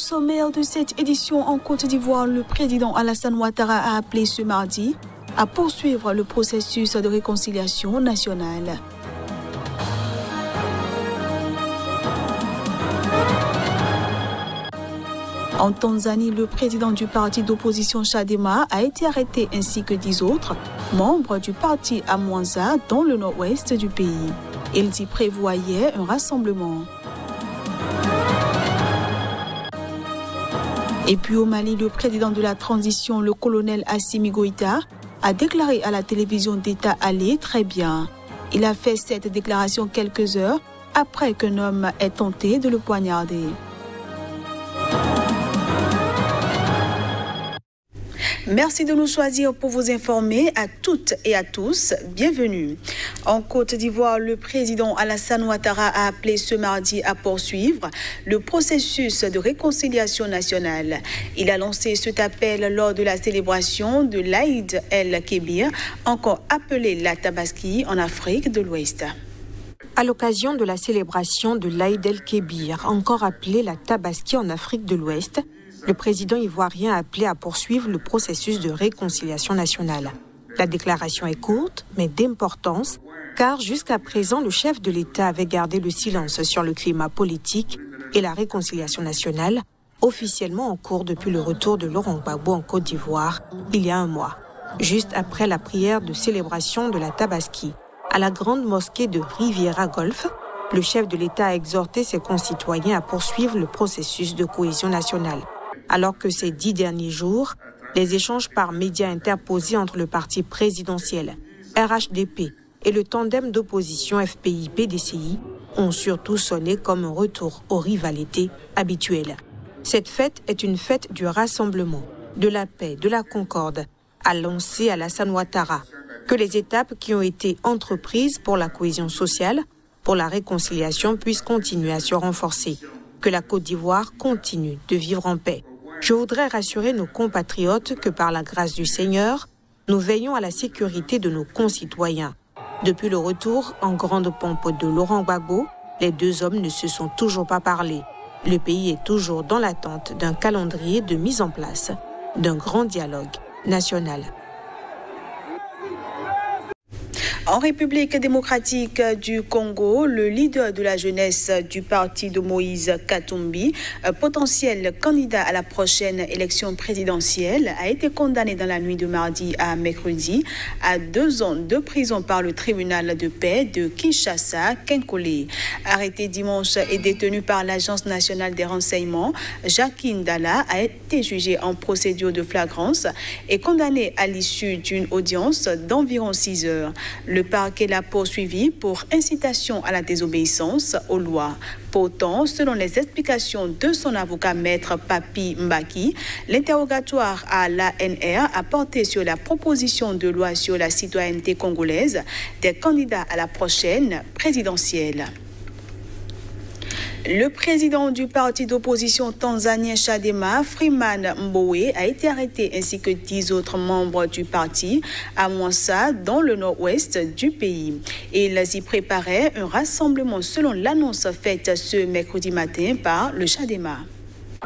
sommaire de cette édition en Côte d'Ivoire, le président Alassane Ouattara a appelé ce mardi à poursuivre le processus de réconciliation nationale. En Tanzanie, le président du parti d'opposition Chadema a été arrêté ainsi que 10 autres membres du parti à Mwanza dans le nord-ouest du pays. Ils y prévoyaient un rassemblement. Et puis au Mali, le président de la transition, le colonel Assimi Goïta, a déclaré à la télévision d'État aller très bien. Il a fait cette déclaration quelques heures après qu'un homme ait tenté de le poignarder. Merci de nous choisir pour vous informer à toutes et à tous. Bienvenue. En Côte d'Ivoire, le président Alassane Ouattara a appelé ce mardi à poursuivre le processus de réconciliation nationale. Il a lancé cet appel lors de la célébration de l'Aïd el-Kébir, encore appelé la Tabaski en Afrique de l'Ouest. À l'occasion de la célébration de l'Aïd el-Kébir, encore appelé la Tabaski en Afrique de l'Ouest, le président ivoirien a appelé à poursuivre le processus de réconciliation nationale. La déclaration est courte, mais d'importance, car jusqu'à présent, le chef de l'État avait gardé le silence sur le climat politique et la réconciliation nationale, officiellement en cours depuis le retour de Laurent Gbagbo en Côte d'Ivoire, il y a un mois, juste après la prière de célébration de la Tabaski. À la grande mosquée de Riviera Golf, le chef de l'État a exhorté ses concitoyens à poursuivre le processus de cohésion nationale. Alors que ces 10 derniers jours, les échanges par médias interposés entre le parti présidentiel, RHDP et le tandem d'opposition FPI-PDCI ont surtout sonné comme un retour aux rivalités habituelles. Cette fête est une fête du rassemblement, de la paix, de la concorde, a lancé Alassane Ouattara. Que les étapes qui ont été entreprises pour la cohésion sociale, pour la réconciliation puissent continuer à se renforcer. Que la Côte d'Ivoire continue de vivre en paix. Je voudrais rassurer nos compatriotes que par la grâce du Seigneur, nous veillons à la sécurité de nos concitoyens. Depuis le retour en grande pompe de Laurent Gbagbo, les deux hommes ne se sont toujours pas parlé. Le pays est toujours dans l'attente d'un calendrier de mise en place d'un grand dialogue national. En République démocratique du Congo, le leader de la jeunesse du parti de Moïse Katumbi, potentiel candidat à la prochaine élection présidentielle, a été condamné dans la nuit de mardi à mercredi à 2 ans de prison par le tribunal de paix de Kinshasa, Kenkole. Arrêté dimanche et détenu par l'Agence nationale des renseignements, Jacques Ndala a été jugé en procédure de flagrance et condamné à l'issue d'une audience d'environ 6 heures. Le parquet l'a poursuivi pour incitation à la désobéissance aux lois. Pourtant, selon les explications de son avocat maître Papi Mbaki, l'interrogatoire à l'ANR a porté sur la proposition de loi sur la citoyenneté congolaise des candidats à la prochaine présidentielle. Le président du parti d'opposition tanzanien Chadema, Freeman Mbowe, a été arrêté ainsi que 10 autres membres du parti à Mwanza, dans le nord-ouest du pays. Ils y préparaient un rassemblement selon l'annonce faite ce mercredi matin par le Chadema.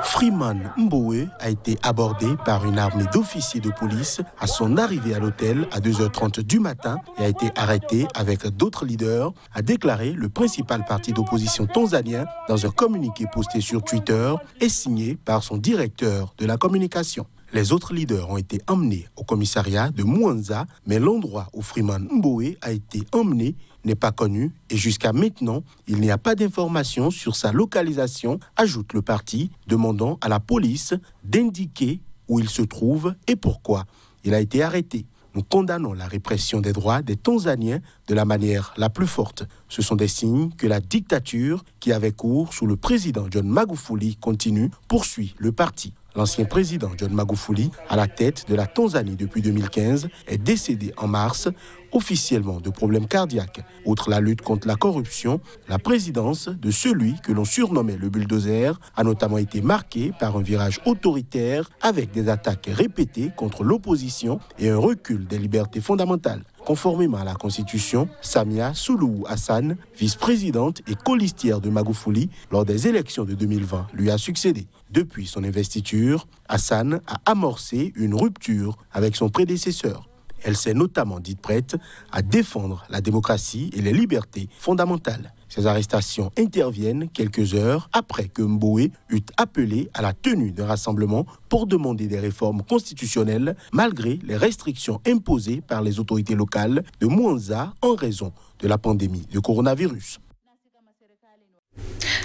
Freeman Mbowe a été abordé par une armée d'officiers de police à son arrivée à l'hôtel à 2h30 du matin et a été arrêté avec d'autres leaders, a déclaré le principal parti d'opposition tanzanien dans un communiqué posté sur Twitter et signé par son directeur de la communication. Les autres leaders ont été emmenés au commissariat de Mwanza, mais l'endroit où Freeman Mbowe a été emmené n'est pas connu et jusqu'à maintenant, il n'y a pas d'informations sur sa localisation, ajoute le parti, demandant à la police d'indiquer où il se trouve et pourquoi il a été arrêté. Nous condamnons la répression des droits des Tanzaniens de la manière la plus forte. Ce sont des signes que la dictature qui avait cours sous le président John Magufuli continue, poursuit le parti. L'ancien président John Magufuli, à la tête de la Tanzanie depuis 2015, est décédé en mars, officiellement de problèmes cardiaques. Outre la lutte contre la corruption, la présidence de celui que l'on surnommait le bulldozer a notamment été marquée par un virage autoritaire avec des attaques répétées contre l'opposition et un recul des libertés fondamentales. Conformément à la Constitution, Samia Suluhu Hassan, vice-présidente et colistière de Magufuli lors des élections de 2020, lui a succédé. Depuis son investiture, Hassan a amorcé une rupture avec son prédécesseur. Elle s'est notamment dite prête à défendre la démocratie et les libertés fondamentales. Ces arrestations interviennent quelques heures après que Mbowe eut appelé à la tenue d'un rassemblement pour demander des réformes constitutionnelles malgré les restrictions imposées par les autorités locales de Mwanza en raison de la pandémie de coronavirus.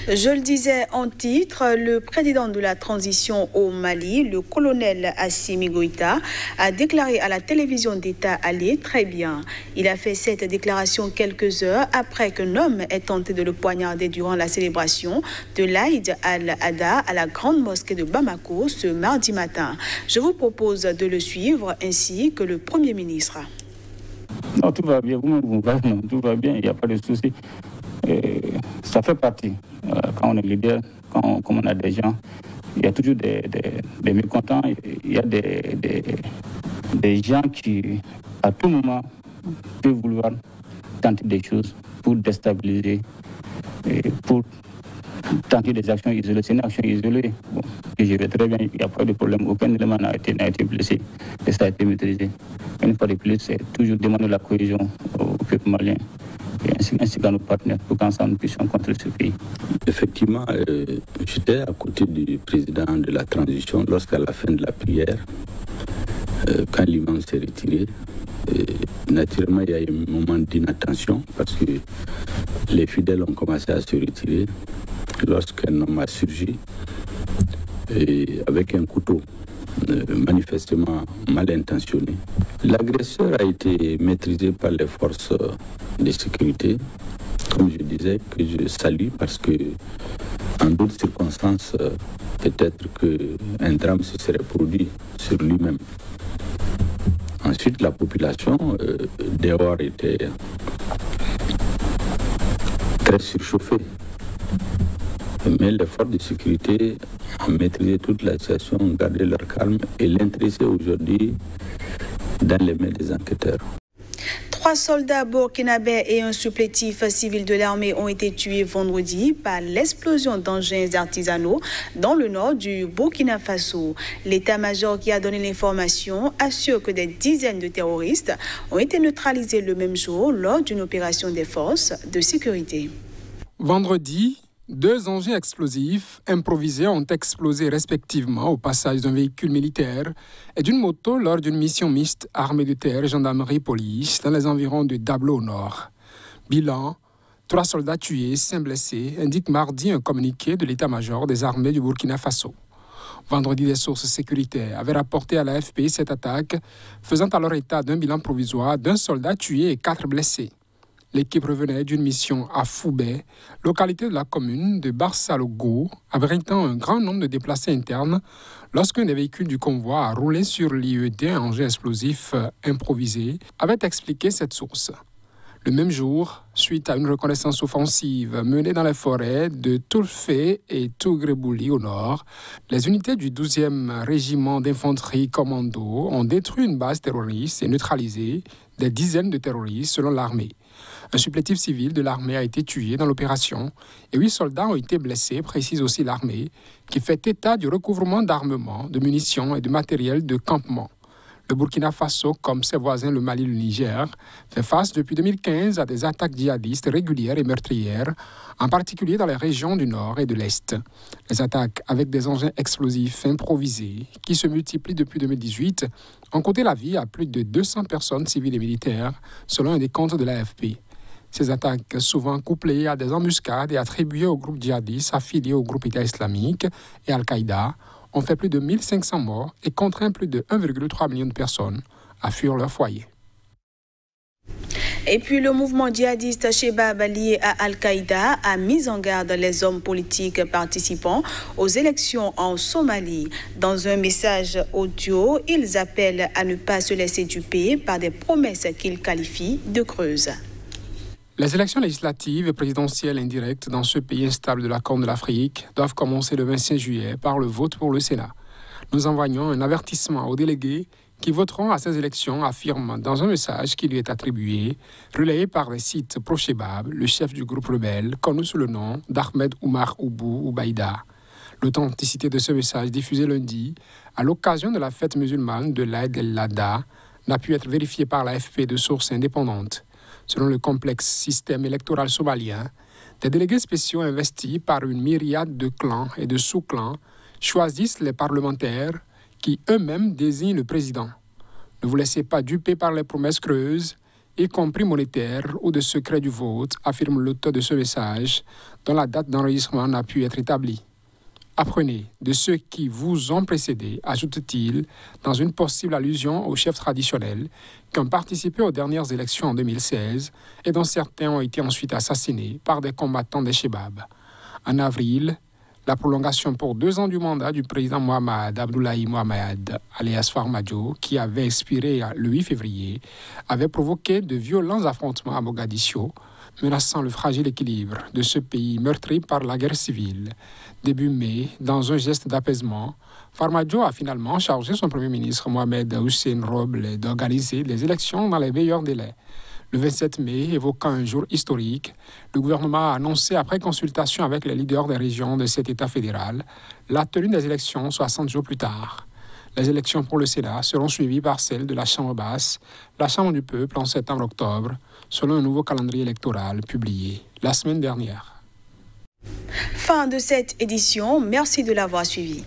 Je le disais en titre, le président de la transition au Mali, le colonel Assimi Goïta, a déclaré à la télévision d'État aller très bien. Il a fait cette déclaration quelques heures après qu'un homme ait tenté de le poignarder durant la célébration de l'Aïd al-Adha à la grande mosquée de Bamako ce mardi matin. Je vous propose de le suivre ainsi que le Premier ministre. Non, tout va bien, tout va bien, il n'y a pas de souci. Ça fait partie. Quand on est leader, quand on a des gens, il y a toujours des mécontents, il y a des gens qui, à tout moment, peuvent vouloir tenter des choses pour déstabiliser, pour tenter des actions isolées. C'est une action isolée. Bon, je vais très bien, il n'y a pas de problème. Aucun élément n'a été blessé et ça a été maîtrisé. Une fois de plus, c'est toujours demander la cohésion au peuple malien. Ainsi qu'à nos partenaires pour qu'ensemble nous puissions contrer ce pays. Effectivement, j'étais à côté du président de la transition lorsqu'à la fin de la prière, quand l'imam s'est retiré, naturellement il y a eu un moment d'inattention parce que les fidèles ont commencé à se retirer lorsqu'un homme a surgi avec un couteau manifestement mal intentionné. L'agresseur a été maîtrisé par les forces de sécurité, comme je disais, que je salue parce que en d'autres circonstances, peut-être qu'un drame se serait produit sur lui-même. Ensuite, la population dehors était très surchauffée. Mais les forces de sécurité ont maîtrisé toute la situation, ont gardé leur calme et l'intéressé aujourd'hui dans les mains des enquêteurs. 3 soldats burkinabés et un supplétif civil de l'armée ont été tués vendredi par l'explosion d'engins artisanaux dans le nord du Burkina Faso. L'état-major qui a donné l'information assure que des dizaines de terroristes ont été neutralisés le même jour lors d'une opération des forces de sécurité. Vendredi, 2 engins explosifs improvisés ont explosé respectivement au passage d'un véhicule militaire et d'une moto lors d'une mission mixte armée de terre et gendarmerie-police dans les environs de Dablo au nord. Bilan, 3 soldats tués, 5 blessés, indique mardi un communiqué de l'état-major des armées du Burkina Faso. Vendredi, des sources sécuritaires avaient rapporté à l'AFP cette attaque, faisant alors état d'un bilan provisoire d'un soldat tué et 4 blessés. L'équipe revenait d'une mission à Foubé, localité de la commune de Barsalogo, abritant un grand nombre de déplacés internes, lorsqu'un des véhicules du convoi a roulé sur l'IED, un engin explosif improvisé, avait expliqué cette source. Le même jour, suite à une reconnaissance offensive menée dans les forêts de Toulfé et Tougrebouli au nord, les unités du 12e régiment d'infanterie commando ont détruit une base terroriste et neutralisé des dizaines de terroristes selon l'armée. Un supplétif civil de l'armée a été tué dans l'opération et 8 soldats ont été blessés, précise aussi l'armée, qui fait état du recouvrement d'armements, de munitions et de matériel de campement. Le Burkina Faso, comme ses voisins le Mali et le Niger, fait face depuis 2015 à des attaques djihadistes régulières et meurtrières, en particulier dans les régions du Nord et de l'Est. Les attaques avec des engins explosifs improvisés, qui se multiplient depuis 2018, ont coûté la vie à plus de 200 personnes civiles et militaires, selon un décompte de l'AFP. Ces attaques, souvent couplées à des embuscades et attribuées aux groupes djihadistes affiliés au groupe État islamique et Al-Qaïda, ont fait plus de 1500 morts et contraint plus de 1,3 million de personnes à fuir leur foyer. Et puis le mouvement djihadiste Shebab lié à Al-Qaïda a mis en garde les hommes politiques participant aux élections en Somalie. Dans un message audio, ils appellent à ne pas se laisser duper par des promesses qu'ils qualifient de creuses. Les élections législatives et présidentielles indirectes dans ce pays instable de la Corne de l'Afrique doivent commencer le 25 juillet par le vote pour le Sénat. Nous envoyons un avertissement aux délégués qui voteront à ces élections, affirme dans un message qui lui est attribué, relayé par les sites pro-Chebab, le chef du groupe rebelle, connu sous le nom d'Ahmed Oumar Oubou Oubaïda. L'authenticité de ce message diffusé lundi, à l'occasion de la fête musulmane de l'Aïd el-Adha, n'a pu être vérifiée par l'AFP de sources indépendantes. Selon le complexe système électoral somalien, des délégués spéciaux investis par une myriade de clans et de sous-clans choisissent les parlementaires qui eux-mêmes désignent le président. Ne vous laissez pas duper par les promesses creuses, y compris monétaires ou de secret du vote, affirme l'auteur de ce message, dont la date d'enregistrement n'a pu être établie. Apprenez de ceux qui vous ont précédé, ajoute-t-il, dans une possible allusion aux chefs traditionnels qui ont participé aux dernières élections en 2016 et dont certains ont été ensuite assassinés par des combattants des Chebab. En avril, la prolongation pour 2 ans du mandat du président Mohamed Abdoulaye Mohamed, alias Farmajo, qui avait expiré le 8 février, avait provoqué de violents affrontements à Mogadiscio, menaçant le fragile équilibre de ce pays meurtri par la guerre civile. Début mai, dans un geste d'apaisement, Farmajo a finalement chargé son premier ministre Mohamed Hussein Roble d'organiser des élections dans les meilleurs délais. Le 27 mai, évoquant un jour historique, le gouvernement a annoncé, après consultation avec les leaders des régions de cet État fédéral, la tenue des élections 60 jours plus tard. Les élections pour le Sénat seront suivies par celles de la Chambre basse, la Chambre du peuple en septembre-octobre, selon un nouveau calendrier électoral publié la semaine dernière. Fin de cette édition. Merci de l'avoir suivi.